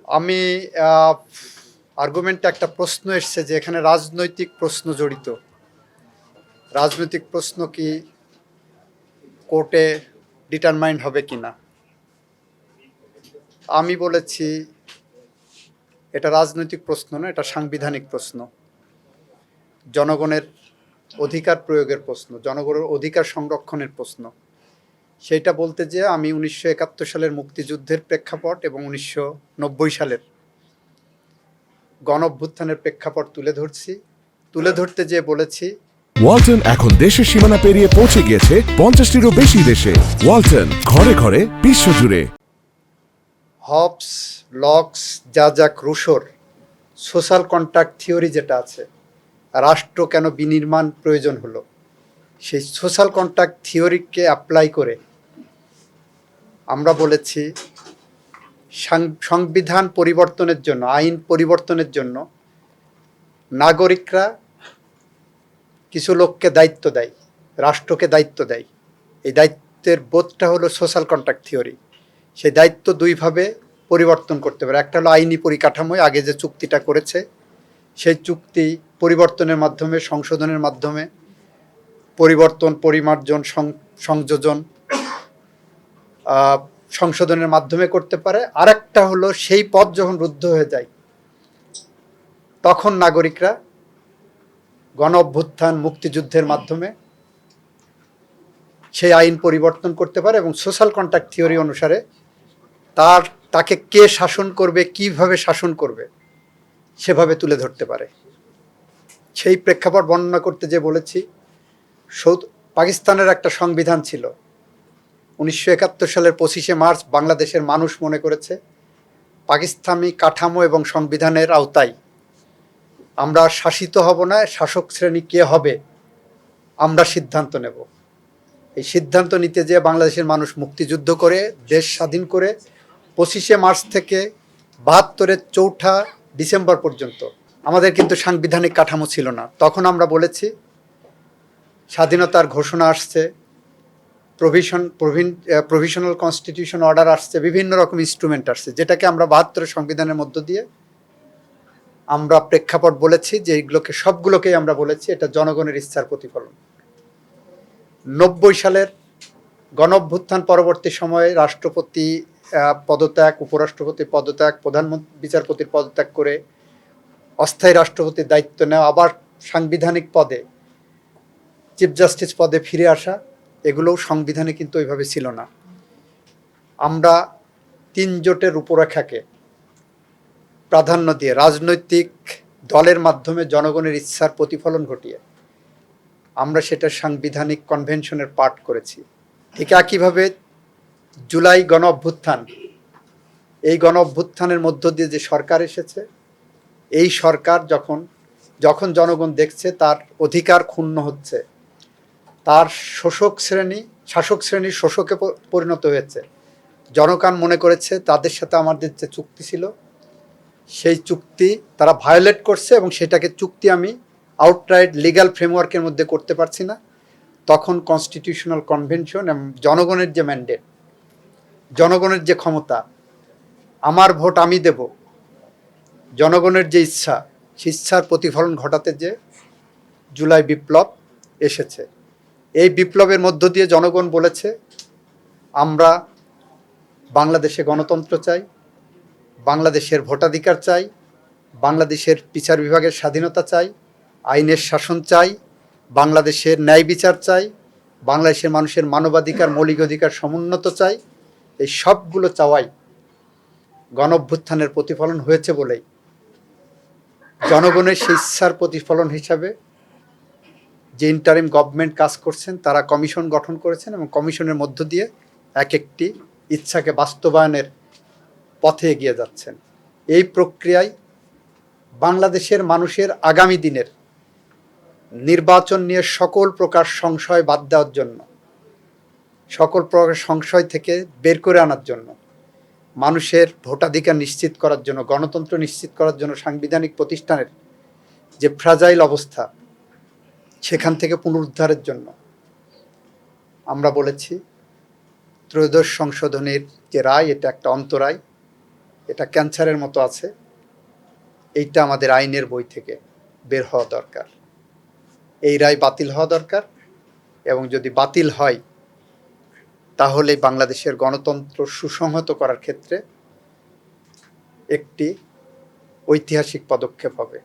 আমি আর্গুমেন্টে একটা প্রশ্ন এসছে যে এখানে রাজনৈতিক প্রশ্ন জড়িত। রাজনৈতিক প্রশ্ন কি কোর্টে ডিটারমাইন্ড হবে কিনা? আমি বলেছি এটা রাজনৈতিক প্রশ্ন না, এটা সাংবিধানিক প্রশ্ন, জনগণের অধিকার প্রয়োগের প্রশ্ন, জনগণের অধিকার সংরক্ষণের প্রশ্ন। সেইটা বলতে যে আমি 1971 সালের মুক্তিযুদ্ধের প্রেক্ষাপট এবং 1990 সালের গণঅভ্যুত্থানের প্রেক্ষাপট তুলে ধরতে যেয়ে বলেছি ওয়ালটন এখন দেশের সীমানা পেরিয়ে পৌঁছে গিয়েছে 50টিরও বেশি দেশে। ওয়ালটন, ঘরে ঘরে, বিশ্বজুড়ে। হবস, লক্স, জাজাক রুশোর সোশ্যাল কন্ট্রাক্ট থিওরি যেটা আছে, রাষ্ট্র কেন বিনির্মাণ প্রয়োজন হলো, সেই সোশ্যাল কন্ট্রাক্ট থিওরিকে অ্যাপ্লাই করে আমরা বলেছি সংবিধান পরিবর্তনের জন্য, আইন পরিবর্তনের জন্য নাগরিকরা কিছু লোককে দায়িত্ব দেয়, রাষ্ট্রকে দায়িত্ব দেয়। এই দায়িত্বের বোধটা হলো সোশ্যাল কন্ট্রাক্ট থিওরি। সেই দায়িত্ব দুইভাবে পরিবর্তন করতে পারে। একটা হলো আইনি পরিকাঠামোয় আগে যে চুক্তিটা করেছে সেই চুক্তি পরিবর্তনের মাধ্যমে, সংশোধনের মাধ্যমে, পরিবর্তন, পরিমার্জন, সংযোজন, সংশোধনের মাধ্যমে করতে পারে। আরেকটা হলো সেই পথ যখন রুদ্ধ হয়ে যায় তখন নাগরিকরা গণ অভ্যুত্থান, মুক্তিযুদ্ধের মাধ্যমে সেই আইন পরিবর্তন করতে পারে এবং সোশ্যাল কন্ট্রাক্ট থিওরি অনুসারে তাকে কে শাসন করবে, কিভাবে শাসন করবে সেভাবে তুলে ধরতে পারে। সেই প্রেক্ষাপট বর্ণনা করতে যে বলেছি পাকিস্তানের একটা সংবিধান ছিল। 1971 সালের 25শে মার্চ বাংলাদেশের মানুষ মনে করেছে পাকিস্তানি কাঠামো এবং সংবিধানের আওতায় আমরা শাসিত হব না, শাসক শ্রেণী কে হবে আমরা সিদ্ধান্ত নেব। এই সিদ্ধান্ত নিতে যেয়ে বাংলাদেশের মানুষ মুক্তিযুদ্ধ করে দেশ স্বাধীন করে 25শে মার্চ থেকে 72-এর 4ঠা ডিসেম্বর পর্যন্ত আমাদের কিন্তু সাংবিধানিক কাঠামো ছিল না। তখন আমরা বলেছি স্বাধীনতার ঘোষণা আসছে, প্রভিশনাল কনস্টিটিউশন অর্ডার আসছে, বিভিন্ন রকম ইনস্ট্রুমেন্ট আসছে, যেটাকে আমরা 72 সংবিধানের মধ্য দিয়ে আমরা প্রেক্ষাপট বলেছি যে এইগুলোকে সবগুলোকেই আমরা বলেছি এটা জনগণের ইচ্ছার প্রতিফলন। 90 সালের গণ অভ্যুত্থান পরবর্তী সময়ে রাষ্ট্রপতি পদত্যাগ, উপরাষ্ট্রপতি পদত্যাগ, বিচারপতির পদত্যাগ করে অস্থায়ী রাষ্ট্রপতির দায়িত্ব নেওয়া, আবার সাংবিধানিক পদে চিফ জাস্টিস পদে ফিরে আসা, এগুলোও সংবিধানে কিন্তু ওইভাবে ছিল না। আমরা 3 জোটের রূপরেখাকে প্রাধান্য দিয়ে রাজনৈতিক দলের মাধ্যমে জনগণের ইচ্ছার প্রতিফলন ঘটিয়ে আমরা সেটা সাংবিধানিক কনভেনশনের পার্ট করেছি। ঠিক একইভাবে জুলাই গণ অভ্যুত্থান, এই গণ অভ্যুত্থানের মধ্য দিয়ে যে সরকার এসেছে, এই সরকার যখন জনগণ দেখছে তার অধিকার ক্ষুণ্ণ হচ্ছে, তার শাসক শ্রেণী শোষকে পরিণত হয়েছে, জনগণ মনে করেছে তাদের সাথে আমাদের যে চুক্তি ছিল সেই চুক্তি তারা ভায়োলেট করছে এবং সেটাকে চুক্তি আমি আউটরাইট লিগ্যাল ফ্রেমওয়ার্কের মধ্যে করতে পারছি না। তখন কনস্টিটিউশনাল কনভেনশন এবং জনগণের যে ম্যান্ডেট, জনগণের যে ক্ষমতা, আমার ভোট আমি দেব, জনগণের যে ইচ্ছা, সেই ইচ্ছার প্রতিফলন ঘটাতে যে জুলাই বিপ্লব এসেছে। এই বিপ্লবের মধ্য দিয়ে জনগণ বলেছে আমরা বাংলাদেশে গণতন্ত্র চাই, বাংলাদেশের ভোটাধিকার চাই, বাংলাদেশের বিচার বিভাগের স্বাধীনতা চাই, আইনের শাসন চাই, বাংলাদেশের ন্যায় বিচার চাই, বাংলাদেশের মানুষের মানবাধিকার, মৌলিক অধিকার সমুন্নত চাই। এই সবগুলো চাওয়াই গণ অভ্যুত্থানের প্রতিফলন হয়েছে বলেই জনগণের সেই ইচ্ছার প্রতিফলন হিসাবে যে ইন্টারিম গভর্নমেন্ট কাজ করছেন, তারা কমিশন গঠন করেছেন এবং কমিশনের মধ্য দিয়ে এক একটি ইচ্ছাকে বাস্তবায়নের পথে এগিয়ে যাচ্ছেন। এই প্রক্রিয়ায় বাংলাদেশের মানুষের আগামী দিনের নির্বাচন নিয়ে সকল প্রকার সংশয় বাদ দেওয়ার জন্য, সকল প্রকার সংশয় থেকে বের করে আনার জন্য, মানুষের ভোটাধিকার নিশ্চিত করার জন্য, গণতন্ত্র নিশ্চিত করার জন্য সাংবিধানিক প্রতিষ্ঠানের যে ফ্রাজাইল অবস্থা সেখান থেকে পুনরুদ্ধারের জন্য আমরা বলেছি ত্রয়োদশ সংশোধনের যে রায়, এটা একটা অন্তরায়, এটা ক্যান্সারের মতো আছে, এইটা আমাদের আইনের বই থেকে বের হওয়া দরকার। এই রায় বাতিল হওয়া দরকার, এবং যদি বাতিল হয় তাহলে বাংলাদেশের গণতন্ত্র সুসংহত করার ক্ষেত্রে একটি ঐতিহাসিক পদক্ষেপ হবে।